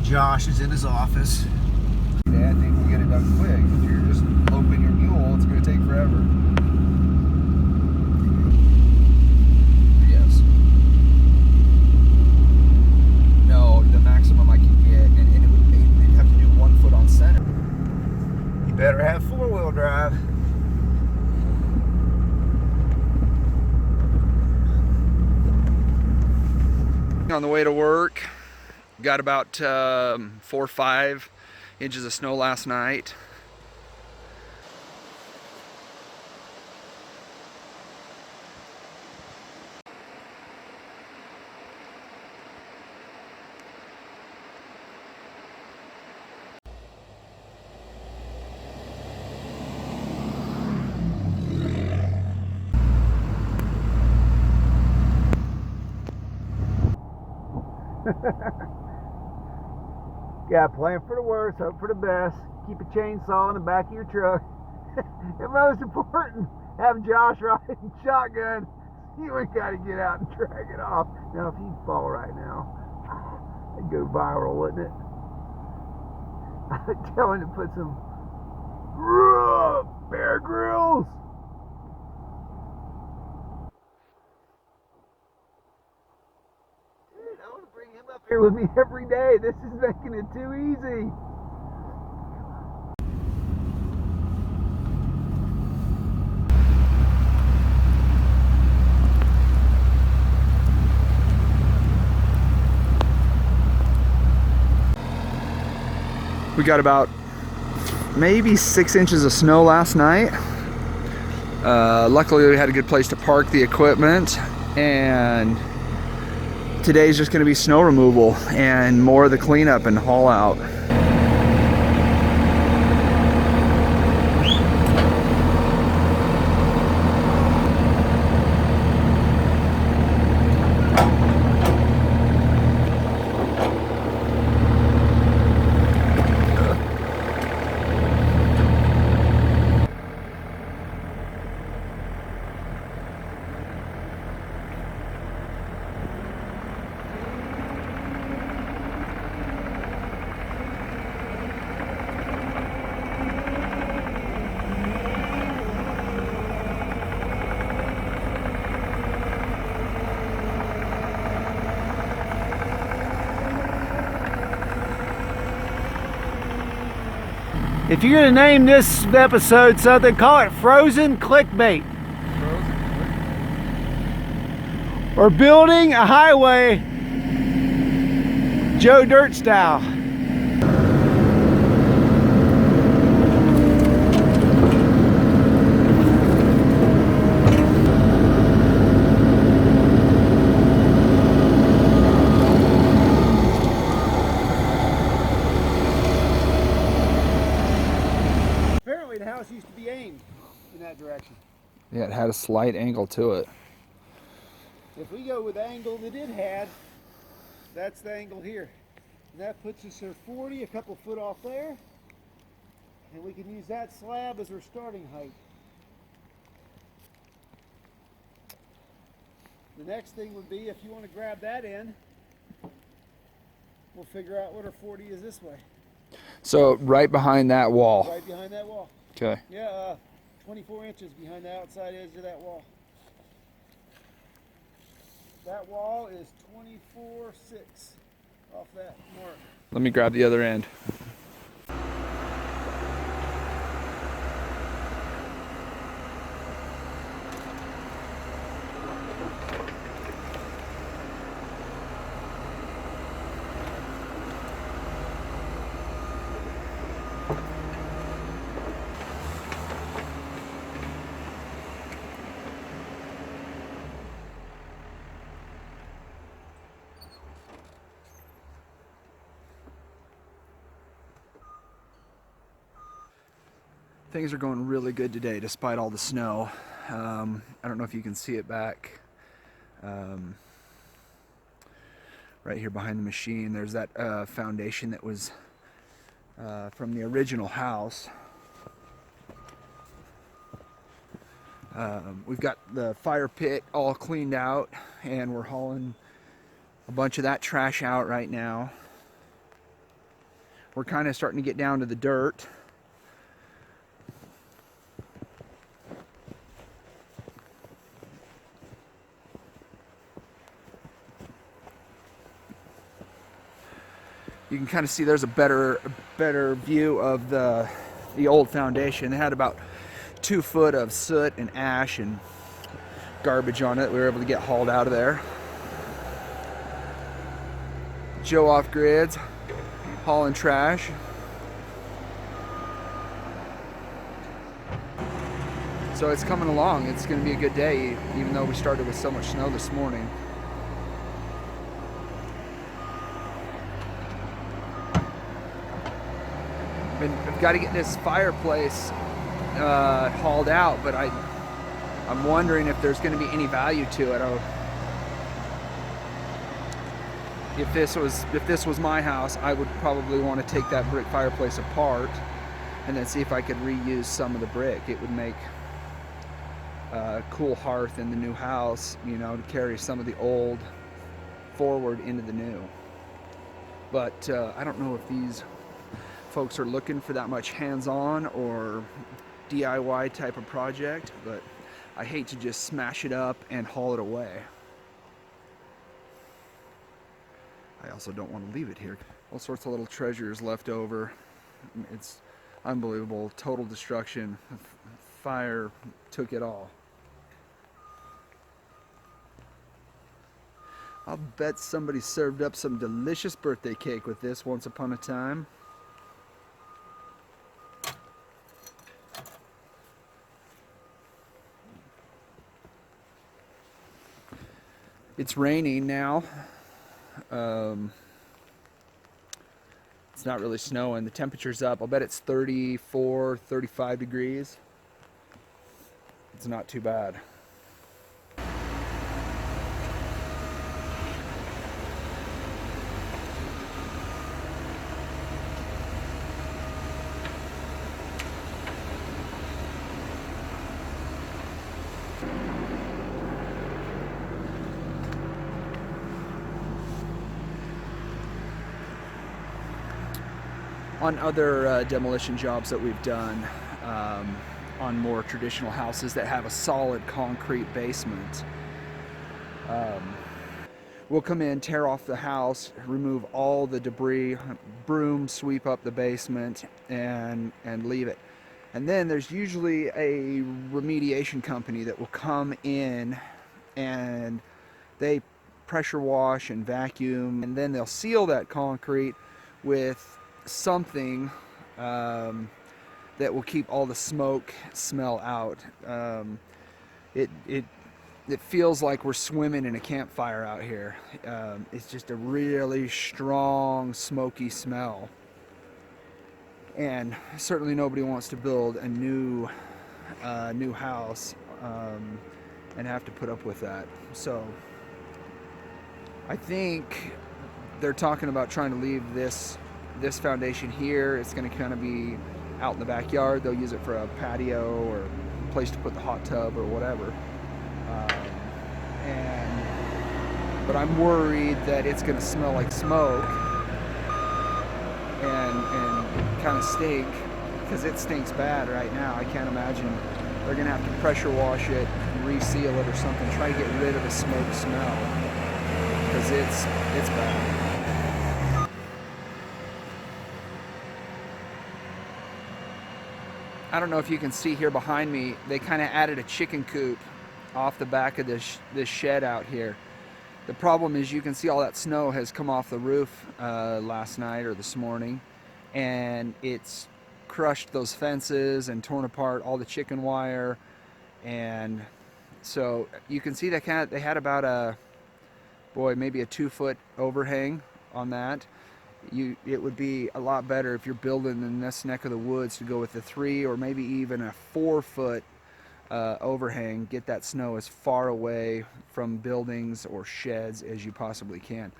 Josh is in his office. I think we'll get it done quick. If you're just looping your mule, it's going to take forever. Yes. No, the maximum I can get, and they'd have to do 1 foot on center. You better have 4-wheel drive. On the way to work, got about 4 or 5 inches of snow last night. Yeah, plan for the worst, hope for the best. Keep a chainsaw in the back of your truck. And most important, have Josh riding shotgun. You ain't got to get out and drag it off. Now, if you fall right now, it'd go viral, wouldn't it? I'm telling him to put some Bear Grylls. I want to bring him up here with me every day. This is making it too easy. We got about maybe 6 inches of snow last night. Luckily we had a good place to park the equipment, and today's just going to be snow removal and more of the cleanup and haul out. If you're gonna name this episode something, call it Frozen Clickbait. Or Building a Highway Joe Dirt style. The house used to be aimed in that direction. Yeah, it had a slight angle to it. If we go with the angle that it had, that's the angle here. And that puts us at 40, a couple foot off there. And we can use that slab as our starting height. The next thing would be, if you want to grab that end, we'll figure out what our 40 is this way. So right behind that wall. Right behind that wall. Okay. Yeah, 24 inches behind the outside edge of that wall. That wall is 24.6 off that mark. Let me grab the other end. Things are going really good today despite all the snow. I don't know if you can see it back right here behind the machine. There's that foundation that was from the original house. We've got the fire pit all cleaned out, and we're hauling a bunch of that trash out right now. we're kind of starting to get down to the dirt. You can kind of see there's a better view of the old foundation. They had about 2 foot of soot and ash and garbage on it. We were able to get hauled out of there. Joe off grids, hauling trash. So it's coming along. It's going to be a good day, even though we started with so much snow this morning. I've got to get this fireplace hauled out, but I'm wondering if there's going to be any value to it. If this was my house, I would probably want to take that brick fireplace apart and then see if I could reuse some of the brick. It would make a cool hearth in the new house, you know, to carry some of the old forward into the new. But I don't know if these folks are looking for that much hands-on or DIY type of project, but I hate to just smash it up and haul it away. I also don't want to leave it here. All sorts of little treasures left over. It's unbelievable. Total destruction. Fire took it all. I'll bet somebody served up some delicious birthday cake with this once upon a time. It's raining now. It's not really snowing. The temperature's up. I'll bet it's 34, 35 degrees. It's not too bad. On other demolition jobs that we've done, on more traditional houses that have a solid concrete basement, we'll come in, tear off the house, remove all the debris, broom sweep up the basement, and leave it. And then there's usually a remediation company that will come in and they pressure wash and vacuum, and then they'll seal that concrete with something that will keep all the smoke smell out. It feels like we're swimming in a campfire out here. It's just a really strong smoky smell, and certainly nobody wants to build a new house and have to put up with that. So I think they're talking about trying to leave this foundation here. It's going to kind of be out in the backyard. They'll use it for a patio or a place to put the hot tub or whatever. But I'm worried that it's going to smell like smoke and kind of stink, because it stinks bad right now. I can't imagine. They're going to have to pressure wash it, reseal it or something, try to get rid of the smoke smell, because it's bad. I don't know if you can see here behind me, they kind of added a chicken coop off the back of this shed out here. The problem is you can see all that snow has come off the roof last night or this morning, and it's crushed those fences and torn apart all the chicken wire. And so you can see they had about maybe a 2 foot overhang on that. It would be a lot better if you're building in this neck of the woods to go with a 3 or maybe even a 4 foot overhang. Get that snow as far away from buildings or sheds as you possibly can.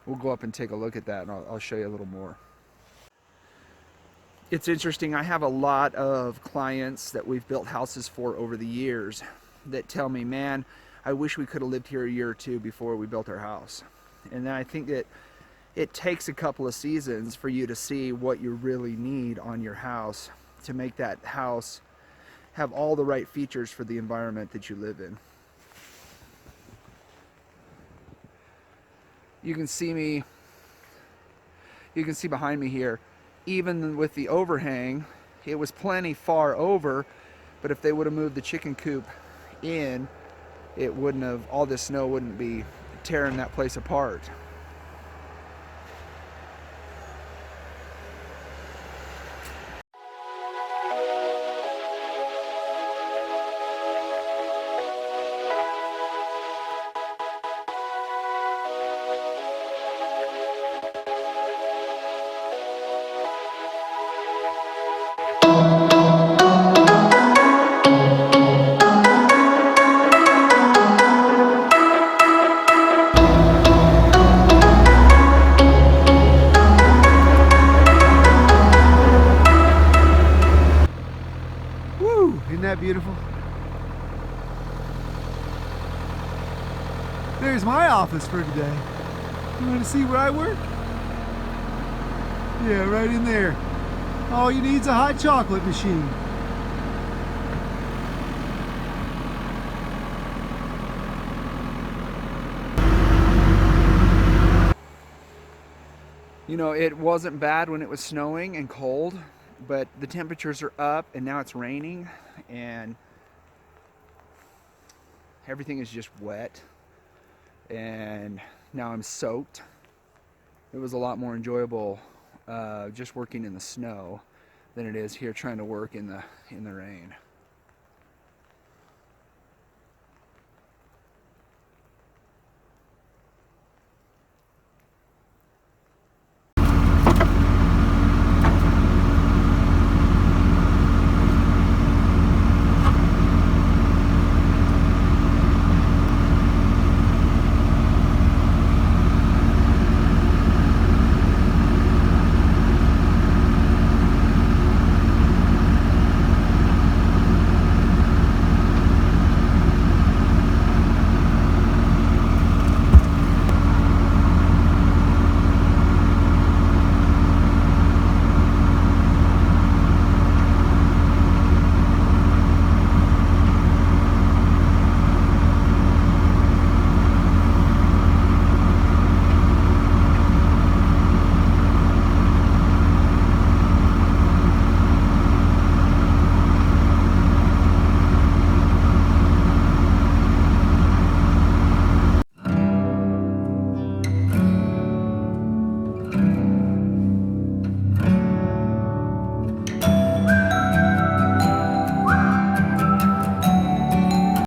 We'll go up and take a look at that, and I'll show you a little more. It's interesting. I have a lot of clients that we've built houses for over the years that tell me, man, I wish we could have lived here a year or two before we built our house. And I think that it takes a couple of seasons for you to see what you really need on your house to make that house have all the right features for the environment that you live in. You can see behind me here, even with the overhang, it was plenty far over, but if they would have moved the chicken coop in, it wouldn't have, all this snow wouldn't be tearing that place apart. Woo! Isn't that beautiful? There's my office for today. You want to see where I work? Yeah, right in there. All you need is a hot chocolate machine. You know, it wasn't bad when it was snowing and cold, but the temperatures are up and now it's raining and everything is just wet and now I'm soaked. It was a lot more enjoyable just working in the snow than it is here trying to work in the rain.